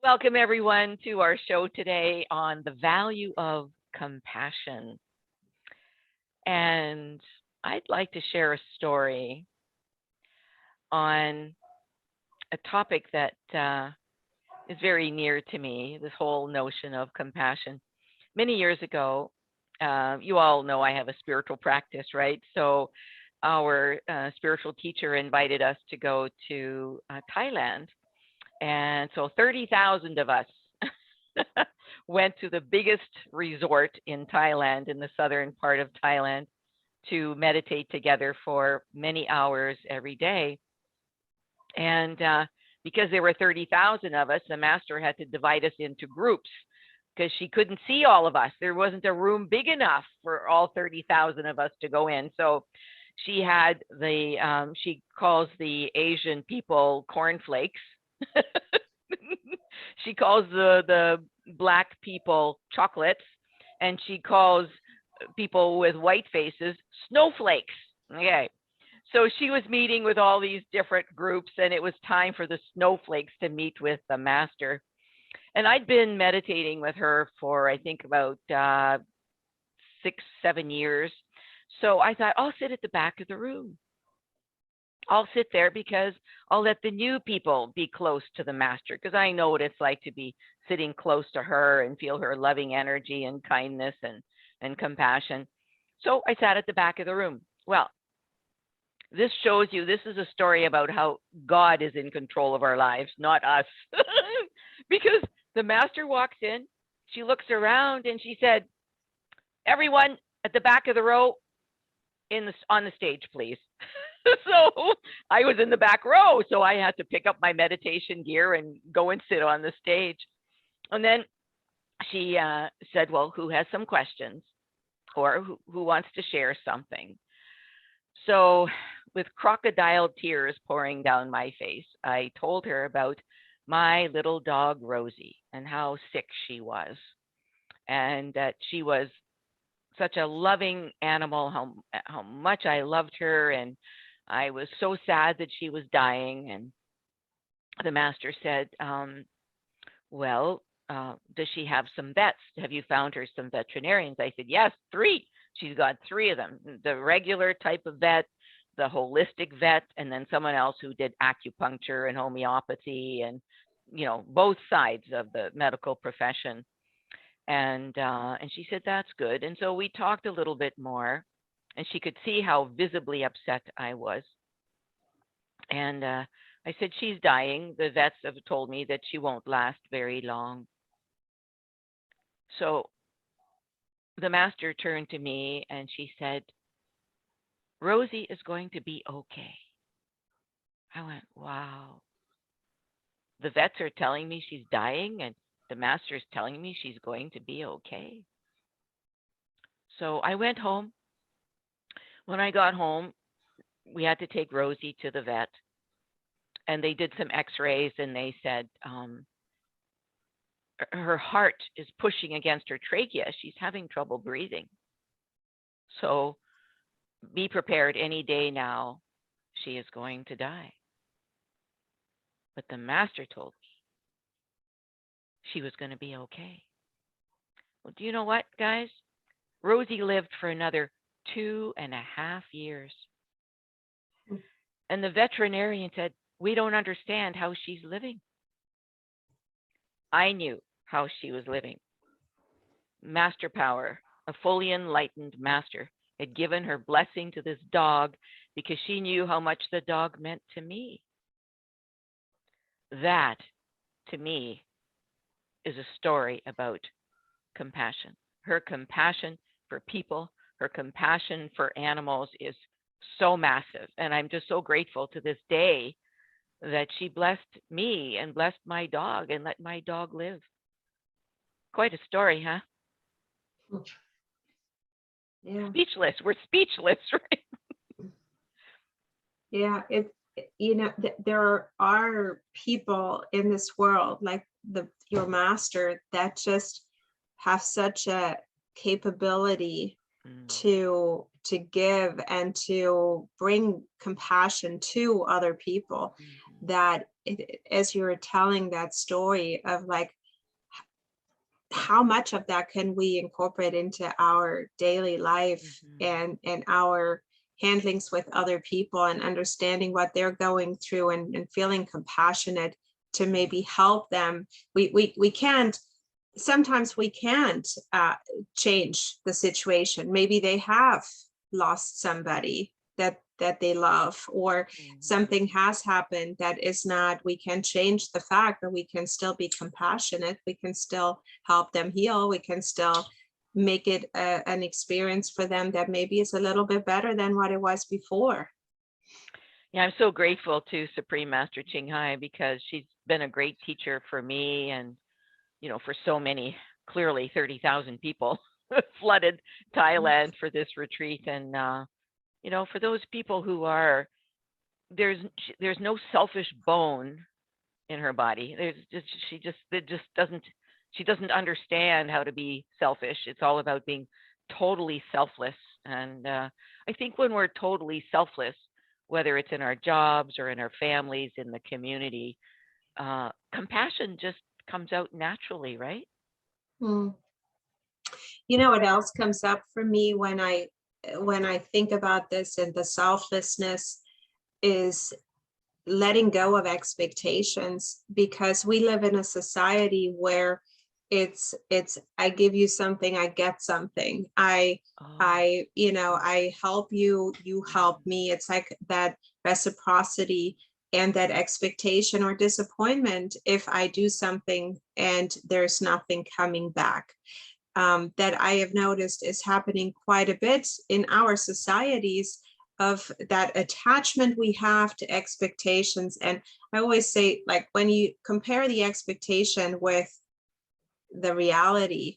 Welcome everyone to our show today on the value of compassion. And I'd like to share a story on a topic that is very near to me, this whole notion of compassion. Many years ago, you all know I have a spiritual practice, right? So our spiritual teacher invited us to go to Thailand. And so 30,000 of us went to the biggest resort in Thailand, in the southern part of Thailand, to meditate together for many hours every day. And because there were 30,000 of us, the master had to divide us into groups because she couldn't see all of us. There wasn't a room big enough for all 30,000 of us to go in. So she had she calls the Asian people cornflakes. She calls the black people chocolates, and she calls people with white faces snowflakes. Okay. So she was meeting with all these different groups, and it was time for the snowflakes to meet with the master. And I'd been meditating with her for, I think, about 6-7 years. So I thought, I'll sit at the back of the room. I'll sit there because I'll let the new people be close to the master, because I know what it's like to be sitting close to her and feel her loving energy and kindness and compassion. So I sat at the back of the room. Well, this shows you, this is a story about how God is in control of our lives, not us. Because the master walks in, she looks around and she said, everyone at the back of the row on the stage, please. So I was in the back row, so I had to pick up my meditation gear and go and sit on the stage. And then she said, well, who has some questions, or who wants to share something? So with crocodile tears pouring down my face, I told her about my little dog, Rosie, and how sick she was, and that she was such a loving animal, how much I loved her, and I was so sad that she was dying. And the master said, well, does she have some vets? Have you found her some veterinarians? I said, yes, 3. She's got 3 of them, the regular type of vet, the holistic vet, and then someone else who did acupuncture and homeopathy and, both sides of the medical profession. And she said, that's good. And so we talked a little bit more, and she could see how visibly upset I was. And I said, she's dying. The vets have told me that she won't last very long. So the master turned to me and she said, Rosie is going to be okay. I went, wow. The vets are telling me she's dying, and the master is telling me she's going to be okay. So I went home. When I got home, we had to take Rosie to the vet, and they did some x-rays, and they said her heart is pushing against her trachea. She's having trouble breathing. So be prepared, any day now, she is going to die. But the master told me she was going to be okay. Well, do you know what, guys? Rosie lived for another 2.5 years. And the veterinarian said, we don't understand how she's living. I knew how she was living. Master power, a fully enlightened master, had given her blessing to this dog because she knew how much the dog meant to me. That, to me, is a story about compassion. Her compassion for people, her compassion for animals is so massive. And I'm just so grateful to this day that she blessed me and blessed my dog and let my dog live. Quite a story, huh? Yeah. Speechless. We're speechless, right? Yeah, there are people in this world like your master that just have such a capability to give and to bring compassion to other people. that as you were telling that story of like, how much of that can we incorporate into our daily life and our handlings with other people, and understanding what they're going through, and feeling compassionate to maybe help them. We can't, sometimes we can't change the situation. Maybe they have lost somebody that they love, or something has happened that is not, we can change the fact that we can still be compassionate. We can still help them heal. We can still make it an experience for them that maybe is a little bit better than what it was before. Yeah, I'm so grateful to Supreme Master Ching Hai, because she's been a great teacher for me, and for so many, clearly 30,000 people flooded Thailand for this retreat. And for those people who are, there's no selfish bone in her body. She doesn't understand how to be selfish. It's all about being totally selfless. And I think when we're totally selfless, whether it's in our jobs or in our families, in the community, compassion just comes out naturally, right? You know what else comes up for me when I think about this and the selflessness is letting go of expectations, because we live in a society where it's I give you something, I get something. I help you, you help me. It's like that reciprocity and that expectation or disappointment if I do something and there's nothing coming back. That I have noticed is happening quite a bit in our societies, of that attachment we have to expectations. And I always say, like, when you compare the expectation with the reality,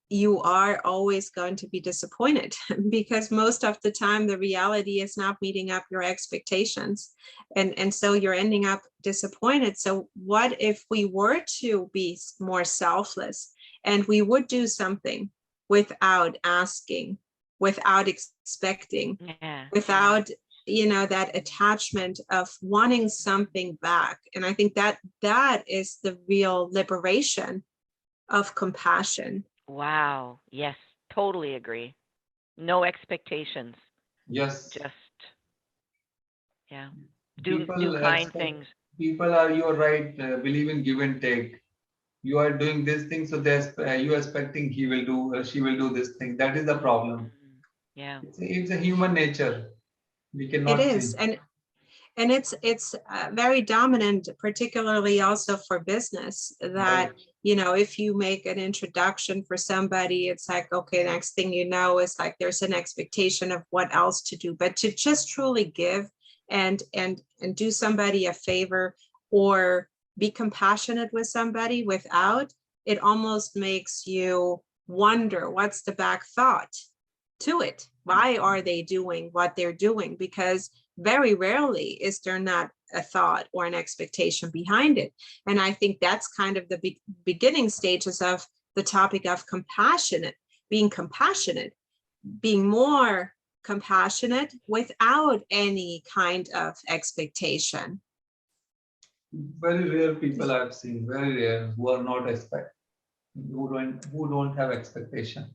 you are always going to be disappointed because most of the time the reality is not meeting up your expectations. And so you're ending up disappointed. So what if we were to be more selfless and we would do something without asking, without expecting, without, that attachment of wanting something back? And I think that is the real liberation of compassion. Wow. Yes, totally agree. No expectations. Yes. Just, do kind things. People are, you're right, believe in give and take. You are doing this thing, so there's you are expecting he will do, she will do this thing. That is the problem. Yeah. It's a human nature. We It cannot is. change. And it's very dominant, particularly also for business, that, if you make an introduction for somebody, it's like, okay, next thing you know, is like, there's an expectation of what else to do. But to just truly give and do somebody a favor, or be compassionate with somebody without, it almost makes you wonder, what's the back thought to it? Why are they doing what they're doing? Because very rarely is there not a thought or an expectation behind it. And I think that's kind of the beginning stages of the topic of being more compassionate without any kind of expectation. Very rare people I've seen, very rare, who are not who don't have expectation.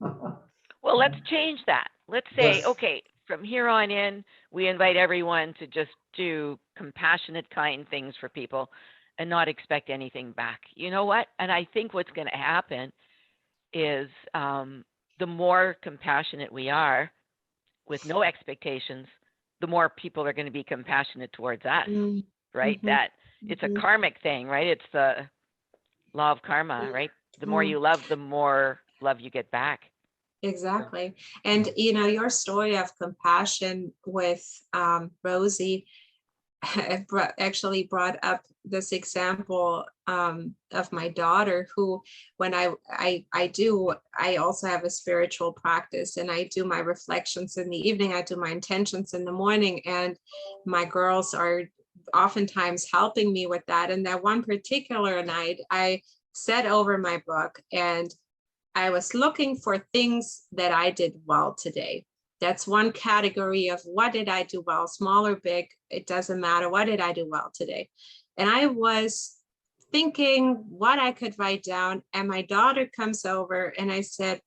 Well, let's change that. Let's say, okay, from here on in, we invite everyone to just do compassionate, kind things for people and not expect anything back. You know what? And I think what's going to happen is the more compassionate we are with no expectations, the more people are going to be compassionate towards us, right? Mm-hmm. That it's a karmic thing, right? It's the law of karma, right? The more you love, the more love you get back. Exactly. And, your story of compassion with Rosie actually brought up this example of my daughter, who, when I also have a spiritual practice, and I do my reflections in the evening, I do my intentions in the morning, and my girls are oftentimes helping me with that. And that one particular night, I sat over my book and I was looking for things that I did well today. That's one category of what did I do well, small or big, it doesn't matter. What did I do well today? And I was thinking what I could write down, and my daughter comes over and I said,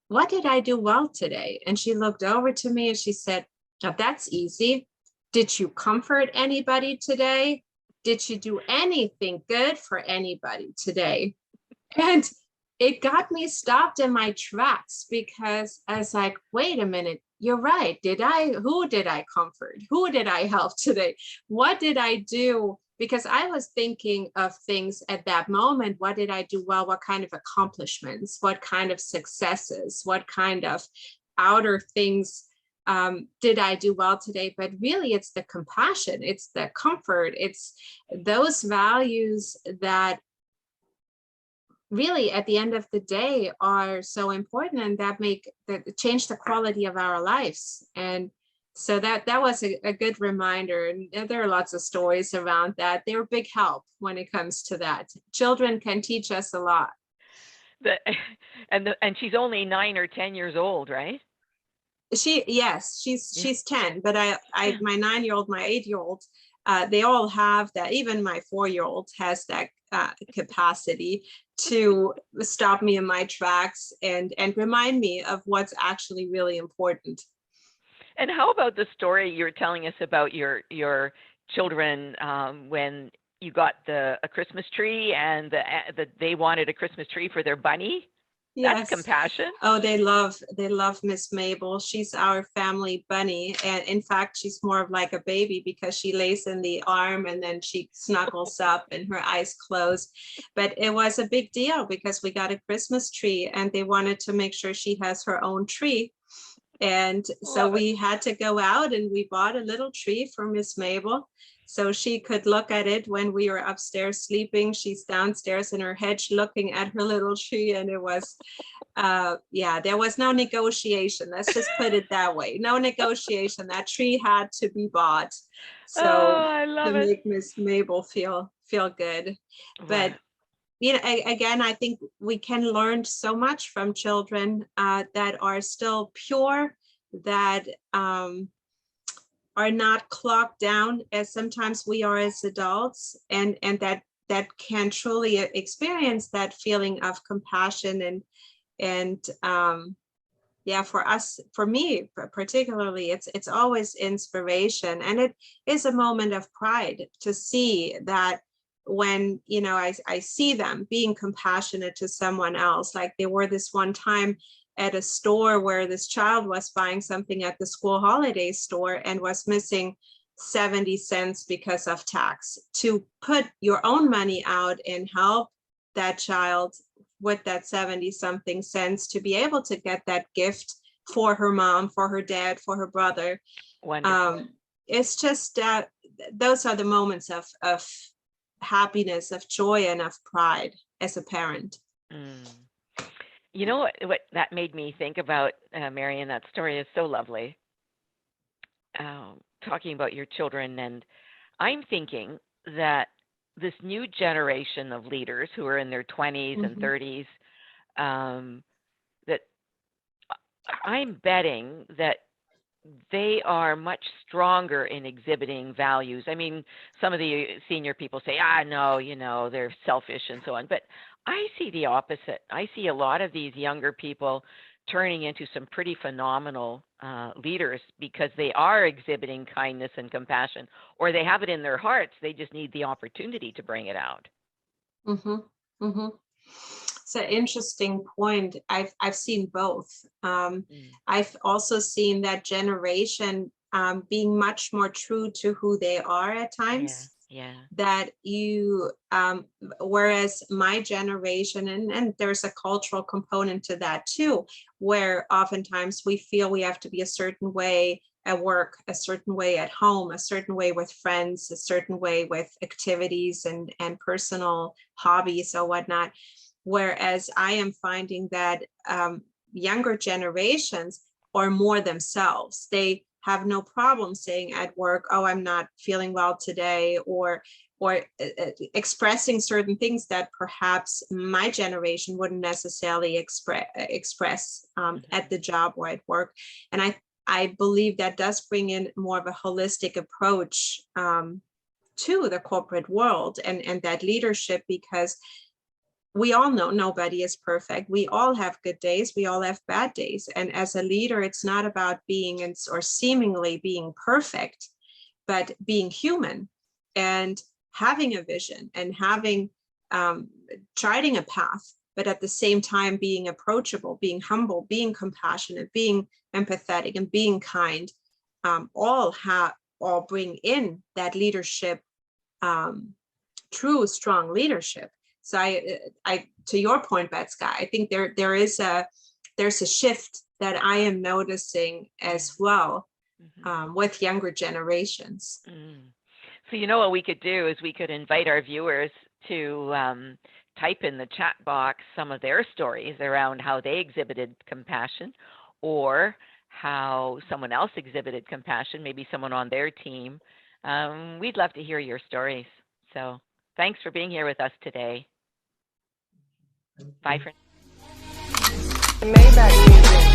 what did I do well today? And she looked over to me and she said, now that's easy. Did you comfort anybody today? Did you do anything good for anybody today? And it got me stopped in my tracks, because I was like, wait a minute, you're right. Who did I comfort? Who did I help today? What did I do? Because I was thinking of things at that moment. What did I do well? What kind of accomplishments? What kind of successes? What kind of outer things did I do well today? But really, it's the compassion, it's the comfort, it's those values that really at the end of the day are so important, and that change the quality of our lives. And so that was a good reminder. And there are lots of stories around that. They're a big help when it comes to that. Children can teach us a lot. And she's only 9 or 10 years old, right? Yes, she's 10, but I my 9-year-old, my 8-year-old, they all have that. Even my 4-year-old has that capacity to stop me in my tracks and remind me of what's actually really important. And how about the story you were telling us about your children when you got a Christmas tree, and they wanted a Christmas tree for their bunny? Yes. That's compassion. Oh, they love Miss Mabel. She's our family bunny. And in fact, she's more of like a baby, because she lays in the arm and then she snuggles up and her eyes close. But it was a big deal because we got a Christmas tree and they wanted to make sure she has her own tree. And so we had to go out and we bought a little tree for Miss Mabel, so she could look at it when we were upstairs sleeping. She's downstairs in her hedge looking at her little tree. And it was, there was no negotiation. Let's just put it that way. No negotiation. That tree had to be bought. So I love to it. make Miss Mabel feel good. But again, I think we can learn so much from children that are still pure, that are not clocked down as sometimes we are as adults, and that can truly experience that feeling of compassion and for me particularly, it's always inspiration, and it is a moment of pride to see that when I see them being compassionate to someone else. Like there were this one time at a store where this child was buying something at the school holiday store and was missing 70 cents because of tax. To put your own money out and help that child with that 70 something cents to be able to get that gift for her mom, for her dad, for her brother. Wonderful. It's just those are the moments of happiness, of joy, and of pride as a parent. You know what that made me think about, Marion? That story is so lovely. Talking about your children, and I'm thinking that this new generation of leaders who are in their 20s and 30s, that I'm betting that they are much stronger in exhibiting values. I mean, some of the senior people say, no, they're selfish and so on. But I see the opposite. I see a lot of these younger people turning into some pretty phenomenal leaders because they are exhibiting kindness and compassion, or they have it in their hearts. They just need the opportunity to bring it out. It's an interesting point. I've seen both. I've also seen that generation being much more true to who they are at times. Yeah. That whereas my generation, and there's a cultural component to that too, where oftentimes we feel we have to be a certain way at work, a certain way at home, a certain way with friends, a certain way with activities and personal hobbies or whatnot. Whereas I am finding that younger generations are more themselves. They have no problem saying at work, oh, I'm not feeling well today, or expressing certain things that perhaps my generation wouldn't necessarily express at the job or at work. And I believe that does bring in more of a holistic approach to the corporate world and that leadership, because we all know nobody is perfect. We all have good days. We all have bad days. And as a leader, it's not about being or seemingly being perfect, but being human and having a vision and having charting a path, but at the same time being approachable, being humble, being compassionate, being empathetic, and being kind. All bring in that leadership, true, strong leadership. So I to your point, Betska, I think there's a shift that I am noticing as well with younger generations. So you know what we could do is we could invite our viewers to type in the chat box some of their stories around how they exhibited compassion, or how someone else exhibited compassion, maybe someone on their team. We'd love to hear your stories. So thanks for being here with us today. Bye for now.